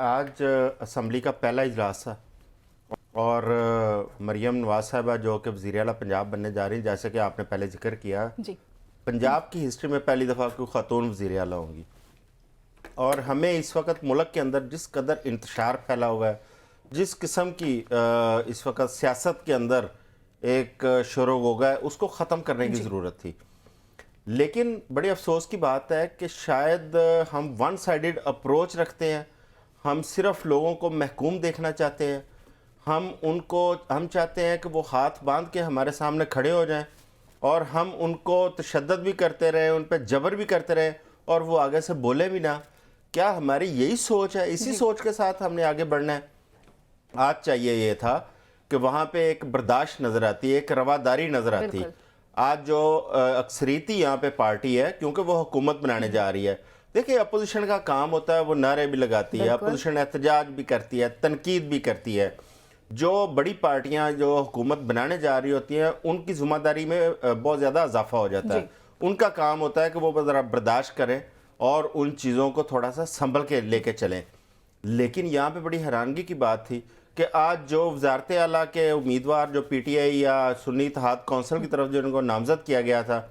آج اسمبلی کا پہلا اجلاس تھا اور مریم نواز صاحبہ جو کہ وزیر اعلیٰ پنجاب بننے جا رہی ہیں، جیسے کہ آپ نے پہلے ذکر کیا جی پنجاب کی ہسٹری میں پہلی دفعہ کوئی خاتون وزیر اعلیٰ ہوں گی. اور ہمیں اس وقت ملک کے اندر جس قدر انتشار پھیلا ہوا ہے، جس قسم کی اس وقت سیاست کے اندر ایک شور و غوغا ہے، اس کو ختم کرنے کی ضرورت تھی. لیکن بڑی افسوس کی بات ہے کہ شاید ہم ون سائیڈڈ اپروچ رکھتے ہیں. ہم صرف لوگوں کو محکوم دیکھنا چاہتے ہیں. ہم چاہتے ہیں کہ وہ ہاتھ باندھ کے ہمارے سامنے کھڑے ہو جائیں اور ہم ان کو تشدد بھی کرتے رہیں، ان پہ جبر بھی کرتے رہیں اور وہ آگے سے بولے بھی نہ. کیا ہماری یہی سوچ ہے؟ اسی سوچ کے ساتھ ہم نے آگے بڑھنا ہے؟ آج چاہیے یہ تھا کہ وہاں پہ ایک برداشت نظر آتی ہے، ایک رواداری نظر آتی. آج جو اکثریتی یہاں پہ پارٹی ہے، کیونکہ وہ حکومت بنانے جا رہی ہے، دیکھیں اپوزیشن کا کام ہوتا ہے وہ نعرے بھی لگاتی ہے، اپوزیشن احتجاج بھی کرتی ہے، تنقید بھی کرتی ہے. جو بڑی پارٹیاں جو حکومت بنانے جا رہی ہوتی ہیں ان کی ذمہ داری میں بہت زیادہ اضافہ ہو جاتا ہے. ان کا کام ہوتا ہے کہ وہ ذرا برداشت کریں اور ان چیزوں کو تھوڑا سا سنبھل کے لے کے چلیں. لیکن یہاں پہ بڑی حیرانگی کی بات تھی کہ آج جو وزارت اعلیٰ کے امیدوار جو پی ٹی آئی یا سنی اتحاد کونسل کی طرف جو ان کو نامزد کیا گیا تھا،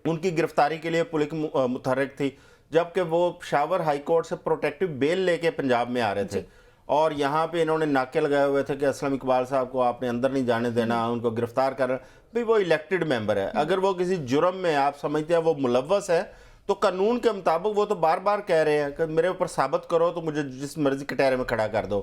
ان کی گرفتاری کے لیے پولیس متحرک تھی، جبکہ وہ پشاور ہائی کورٹ سے پروٹیکٹیو بیل لے کے پنجاب میں آ رہے تھے. اور یہاں پہ انہوں نے ناکے لگائے ہوئے تھے کہ اسلم اقبال صاحب کو آپ نے اندر نہیں جانے دینا، ان کو گرفتار کر رہے ہیں. بھئی وہ الیکٹڈ ممبر ہے، اگر وہ کسی جرم میں آپ سمجھتے ہیں وہ ملوث ہے تو قانون کے مطابق وہ تو بار بار کہہ رہے ہیں کہ میرے اوپر ثابت کرو تو مجھے جس مرضی کٹہرے میں کھڑا کر دو.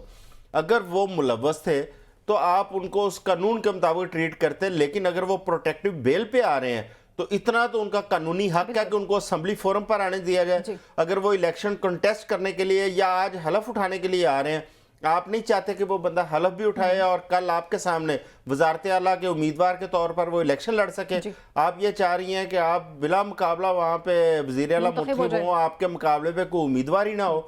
اگر وہ ملوث تھے تو آپ ان کو اس قانون کے مطابق ٹریٹ کرتے، لیکن اگر وہ پروٹیکٹیو بیل پہ آ رہے ہیں تو اتنا تو ان کا قانونی حق ہے کہ ان کو اسمبلی فورم پر آنے دیا جائے. اگر وہ الیکشن کنٹیسٹ کرنے کے لیے یا آج حلف اٹھانے کے لیے آ رہے ہیں، آپ نہیں چاہتے کہ وہ بندہ حلف بھی اٹھائے اور کل آپ کے سامنے وزارت اعلیٰ کے امیدوار کے طور پر وہ الیکشن لڑ سکے. آپ یہ چاہ رہی ہیں کہ آپ بلا مقابلہ وہاں پہ وزیر اعلیٰ منتخب ہوں، آپ کے مقابلے پہ کوئی امیدوار ہی نہ ہو.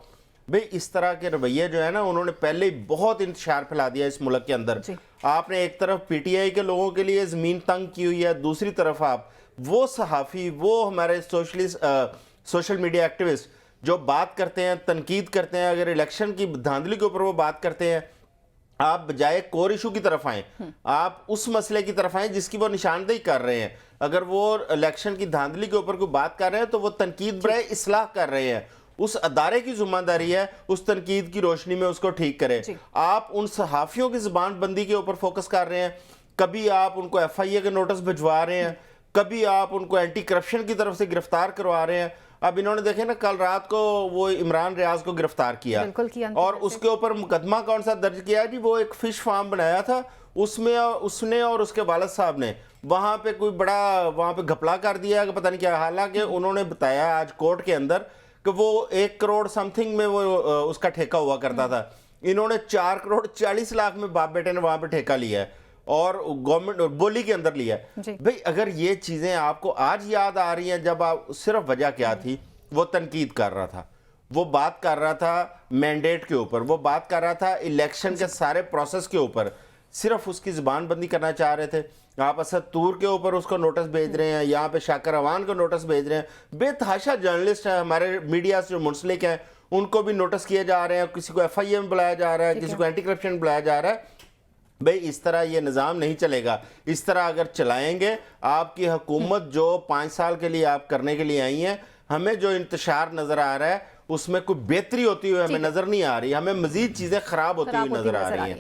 بھئی اس طرح کے رویے جو ہے نا، انہوں نے پہلے ہی بہت انتشار پھیلا دیا اس ملک کے اندر. آپ نے ایک طرف پی ٹی آئی کے لوگوں کے لیے زمین تنگ کی ہوئی ہے، دوسری طرف آپ وہ صحافی، وہ ہمارے سوشل میڈیا ایکٹیوسٹ جو بات کرتے ہیں، تنقید کرتے ہیں، اگر الیکشن کی دھاندلی کے اوپر وہ بات کرتے ہیں، آپ بجائے کور ایشو کی طرف آئیں، آپ اس مسئلے کی طرف آئیں جس کی وہ نشاندہی کر رہے ہیں. اگر وہ الیکشن کی دھاندلی کے اوپر کوئی بات کر رہے ہیں تو وہ تنقید برائے اصلاح کر رہے ہیں. اس ادارے کی ذمہ داری ہے اس تنقید کی روشنی میں اس کو ٹھیک کرے. آپ ان صحافیوں کی زبان بندی کے اوپر فوکس کر رہے ہیں. کبھی آپ ان کو ایف آئی اے کے نوٹس بھجوا رہے ہیں، کبھی آپ ان کو اینٹی کرپشن کی طرف سے گرفتار کروا رہے ہیں. اب انہوں نے دیکھیں نا، کل رات کو وہ عمران ریاض کو گرفتار کیا اور اس کے اوپر مقدمہ کون سا درج کیا جی؟ وہ ایک فش فارم بنایا تھا، اس میں اس نے اور اس کے والد صاحب نے وہاں پہ کوئی بڑا وہاں پہ گھپلا کر دیا کہ پتہ نہیں کیا. حالانکہ انہوں نے بتایا آج کورٹ کے اندر کہ وہ 1 کروڑ سم تھنگ میں وہ اس کا ٹھیکہ ہوا کرتا تھا. انہوں نے 4 کروڑ 40 لاکھ میں باپ بیٹے نے وہاں پہ ٹھیکہ لیا ہے اور گورنمنٹ بولی کے اندر لیا ہے. بھئی اگر یہ چیزیں آپ کو آج یاد آ رہی ہیں، جب آپ صرف وجہ کیا تھی؟ وہ تنقید کر رہا تھا، وہ بات کر رہا تھا مینڈیٹ کے اوپر، وہ بات کر رہا تھا الیکشن کے سارے پروسیس کے اوپر، صرف اس کی زبان بندی کرنا چاہ رہے تھے. آپ اسد طور کے اوپر اس کو نوٹس بھیج رہے ہیں، یہاں پہ شاکر اوان کو نوٹس بھیج رہے ہیں. بے تحاشا جرنلسٹ ہیں ہمارے میڈیا سے جو منسلک ہیں، ان کو بھی نوٹس کیے جا رہے ہیں. کسی کو ایف آئی اے میں بلایا جا رہا ہے، کسی کو اینٹی کرپشن بلایا جا رہا ہے. بھئی اس طرح یہ نظام نہیں چلے گا. اس طرح اگر چلائیں گے، آپ کی حکومت جو 5 سال کے لیے آپ کرنے کے لیے آئی ہیں، ہمیں جو انتشار نظر آ رہا ہے اس میں کوئی بہتری ہوتی ہوئی ہمیں نظر نہیں آ رہی، ہمیں مزید چیزیں خراب ہوتی ہوئی نظر آ رہی ہیں.